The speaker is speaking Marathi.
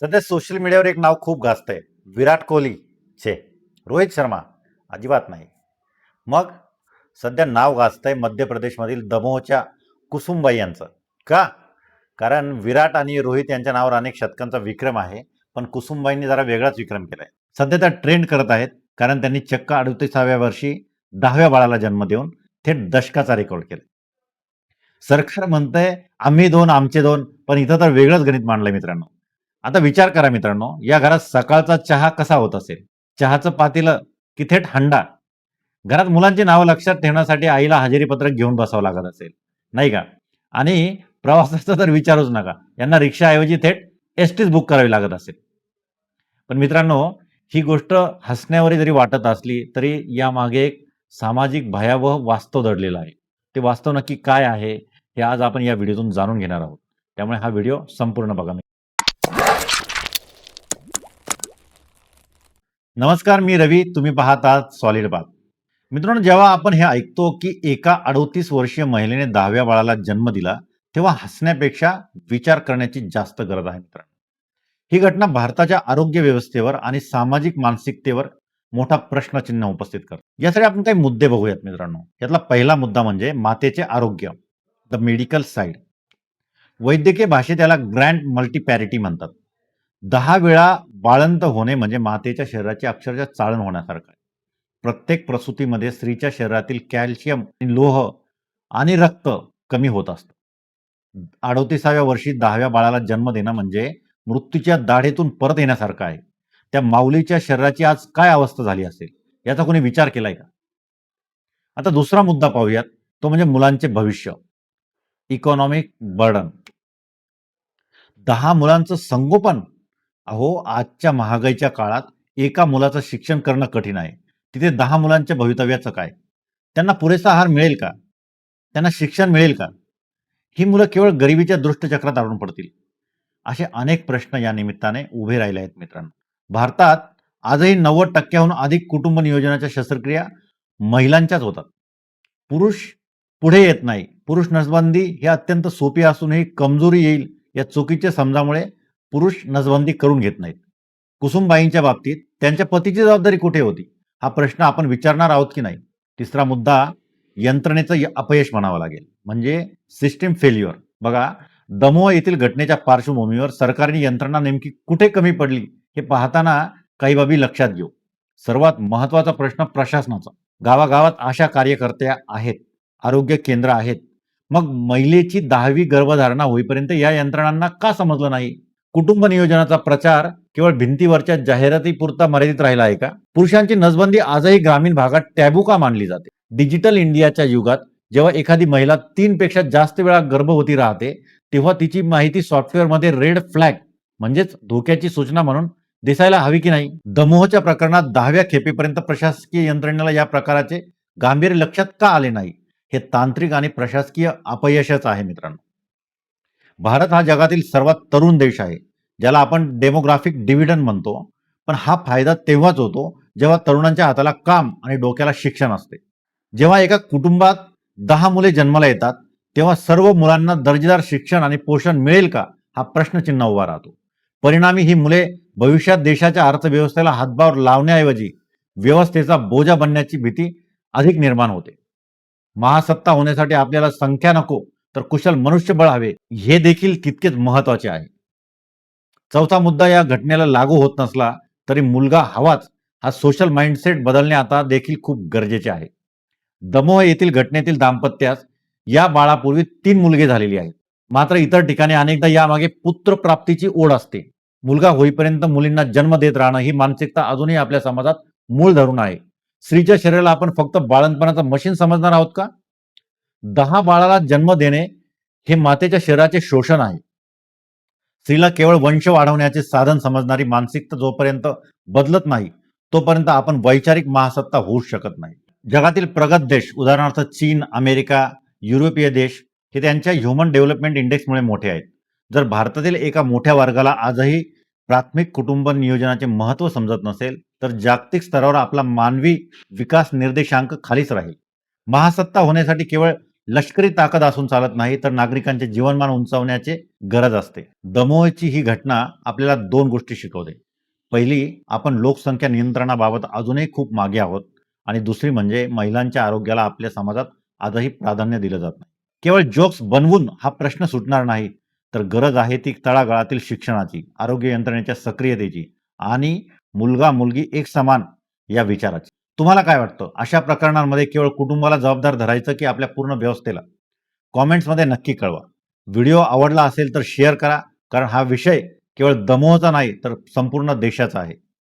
सध्या सोशल मीडियावर एक नाव खूप गाजतंय. विराट कोहली. छे, रोहित शर्मा अजिबात नाही. मग सध्या नाव गाजतंय मध्य प्रदेशमधील दमोहच्या कुसुमबाई यांचं. का? कारण विराट आणि रोहित यांच्या नावावर अनेक शतकांचा विक्रम आहे, पण कुसुमबाईंनी जरा वेगळाच विक्रम केलाय. सध्या त्या ट्रेंड करत आहेत, कारण त्यांनी चक्क 38व्या वर्षी 10व्या बाळाला जन्म देऊन थेट दशकाचा रेकॉर्ड केला. सरकार म्हणतंय आम्ही दोन, आमचे दोन, पण इथं तर वेगळंच गणित मांडलंय मित्रांनो. आता विचार करा मित्रांनो, या घरात सकाळचा चहा कसा होत असेल? चहाचं पातेलं की थेट हंडा? घरात मुलांची नावं लक्षात ठेवण्यासाठी आईला हजेरीपत्रक घेऊन बसावं लागत असेल, नाही का? आणि प्रवासाचा तर विचारूच नका. यांना रिक्षाऐवजी थेट एसटीच बुक करावी लागत असेल. पण मित्रांनो, ही गोष्ट हसण्यावरी जरी वाटत असली, तरी यामागे एक सामाजिक भयावह वास्तव दडलेलं आहे. ते वास्तव नक्की काय आहे, हे आज आपण या व्हिडिओतून जाणून घेणार आहोत. त्यामुळे हा व्हिडिओ संपूर्ण बघा. नमस्कार, मी रवी. तुम्ही पाहत आहात सॉलिड बात. मित्रांनो, जेव्हा आपण हे ऐकतो की एका 38 वर्षीय महिलेने 10व्या बाळाला जन्म दिला, तेव्हा हसण्यापेक्षा विचार करण्याची जास्त गरज आहे मित्रांनो. ही घटना भारताच्या आरोग्य व्यवस्थेवर आणि सामाजिक मानसिकतेवर मोठा प्रश्नचिन्ह उपस्थित करते. यासाठी आपण काही मुद्दे बघूयात मित्रांनो. यातला पहिला मुद्दा म्हणजे मातेचे आरोग्य, द मेडिकल साइड. वैद्यकीय भाषेत याला ग्रँड मल्टीपॅरिटी म्हणतात. 10 वेळा बाळंत होणे म्हणजे मातेच्या शरीराची अक्षरशः चाळण होण्यासारखं आहे. प्रत्येक प्रसूतीमध्ये स्त्रीच्या शरीरातील कॅल्शियम, लोह आणि रक्त कमी होत असतं. 38व्या वर्षी 10व्या बाळाला जन्म देणं म्हणजे मृत्यूच्या दाढेतून परत येण्यासारखं आहे. त्या माऊलीच्या शरीराची आज काय अवस्था झाली असेल, याचा कोणी विचार केलाय का? आता दुसरा मुद्दा पाहूयात, तो म्हणजे मुलांचे भविष्य, इकॉनॉमिक बर्डन. 10 मुलांचं संगोपन. अहो, आजच्या महागाईच्या काळात एका मुलाचं शिक्षण करणं कठीण आहे. तिथे 10 मुलांच्या भवितव्याचं काय? त्यांना पुरेसा आहार मिळेल का? त्यांना शिक्षण मिळेल का? ही मुलं केवळ गरिबीच्या दुष्टचक्रात अडकून पडतील. असे अनेक प्रश्न या निमित्ताने उभे राहिले आहेत मित्रांनो. भारतात आजही 90% अधिक कुटुंब नियोजनाच्या शस्त्रक्रिया महिलांच्याच होतात. पुरुष पुढे येत नाही. पुरुष नसबंदी ही अत्यंत सोपी असूनही कमजोरी येईल या चुकीच्या समजामुळे पुरुष नसबंदी करून घेत नाहीत. कुसुमबाईंच्या बाबतीत त्यांच्या पतीची जबाबदारी कुठे होती, हा प्रश्न आपण विचारणार आहोत की नाही? तिसरा मुद्दा यंत्रणेचं अपयश म्हणावं लागेल, म्हणजे सिस्टीम फेल्युअर. बघा, दमोह येथील घटनेच्या पार्श्वभूमीवर सरकारची यंत्रणा नेमकी कुठे कमी पडली हे पाहताना काही बाबी लक्षात घेऊ. सर्वात महत्वाचा प्रश्न प्रशासनाचा. गावागावात आशा कार्यकर्त्या आहेत, आरोग्य केंद्र आहेत. मग महिलेची 10वी गर्भधारणा होईपर्यंत या यंत्रणांना का समजलं नाही? कुटुंब नियोजनाचा प्रचार केवळ भिंतीवरच्या जाहिरातीपुरता मर्यादित राहिला आहे का? पुरुषांची नसबंदी आजही ग्रामीण भागात टॅबू का मानली जाते? डिजिटल इंडियाच्या युगात जेव्हा एखादी महिला 3 पेक्षा जास्त वेळा गर्भवती राहते, तेव्हा तिची माहिती सॉफ्टवेअरमध्ये रेड फ्लॅग म्हणजेच धोक्याची सूचना म्हणून दिसायला हवी की नाही? दमोहच्या प्रकरणात 10व्या खेपेपर्यंत प्रशासकीय यंत्रणेला या प्रकाराचे गांभीर्य लक्षात का आले नाही? हे तांत्रिक आणि प्रशासकीय अपयशच आहे मित्रांनो. भारत हा जगातील सर्वात तरुण देश आहे, ज्याला आपण डेमोग्राफिक डिव्हिडंड म्हणतो. पण हा फायदा तेव्हाच होतो जेव्हा तरुणांच्या हाताला काम आणि डोक्याला शिक्षण असते. जेव्हा एका कुटुंबात 10 मुले जन्माला येतात, तेव्हा सर्व मुलांना दर्जेदार शिक्षण आणि पोषण मिळेल का, हा प्रश्नचिन्ह उभा राहतो. परिणामी ही मुले भविष्यात देशाच्या अर्थव्यवस्थेला हातभार लावण्याऐवजी व्यवस्थेचा बोजा बनण्याची भीती अधिक निर्माण होते. महासत्ता होण्यासाठी आपल्याला संख्या नको, तर कुशल मनुष्यबळ हवे, हे देखील तितकेच महत्वाचे आहे. चौथा मुद्दा या घटनेला लागू होत नसला तरी मुलगा हवाच, हा सोशल माइंडसेट बदलणे आता देखील खूप गरजेचे आहे. दमोह येथील घटनेतील दाम्पत्यास या बाळापूर्वी 3 मुलगे झालेली आहेत. मात्र इतर ठिकाणी अनेकदा यामागे पुत्रप्राप्तीची ओढ असते. मुलगा होईपर्यंत मुलींना जन्म देत राहणं ही मानसिकता अजूनही आपल्या समाजात मूळ धरून आहे. स्त्रीच्या शरीराला आपण फक्त बाळंतपणाचं मशीन समजणार आहोत का? 10 बाळाला जन्म देणे हे मातेच्या शरीराचे शोषण आहे. स्त्रीला केवळ वंश वाढवण्याचे साधन समजणारी मानसिकता जोपर्यंत बदलत नाही, तोपर्यंत आपण वैचारिक महासत्ता होऊ शकत नाही. जगातील प्रगत देश, उदाहरणार्थ चीन, अमेरिका, युरोपीय देश, हे त्यांच्या ह्युमन डेव्हलपमेंट इंडेक्समुळे मोठे आहेत. जर भारतातील एका मोठ्या वर्गाला आजही प्राथमिक कुटुंब नियोजनाचे महत्त्व समजत नसेल, तर जागतिक स्तरावर आपला मानवी विकास निर्देशांक खालीच राहील. महासत्ता होण्यासाठी केवळ लष्करी ताकद असून चालत नाही, तर नागरिकांचे जीवनमान उंचावण्याची गरज असते. दमोहची ही घटना आपल्याला 2 गोष्टी शिकवते. पहिली, आपण लोकसंख्या नियंत्रणाबाबत अजूनही खूप मागे आहोत आणि दुसरी म्हणजे महिलांच्या आरोग्याला आपल्या समाजात आजही प्राधान्य दिलं जात नाही. केवळ जोक्स बनवून हा प्रश्न सुटणार नाही, तर गरज आहे ती तळागाळातील शिक्षणाची, आरोग्य यंत्रणेच्या सक्रियतेची आणि मुलगा-मुलगी एक समान या विचाराची. तुम्हाला काय वाटतं? अशा प्रकरणांमध्ये केवळ कुटुंबाला जबाबदार धरायचं की आपल्या पूर्ण व्यवस्थेला? कमेंट्समध्ये नक्की कळवा. व्हिडिओ आवडला असेल तर शेअर करा, कारण हा विषय केवळ दमोहचा नाही, तर संपूर्ण देशाचा आहे.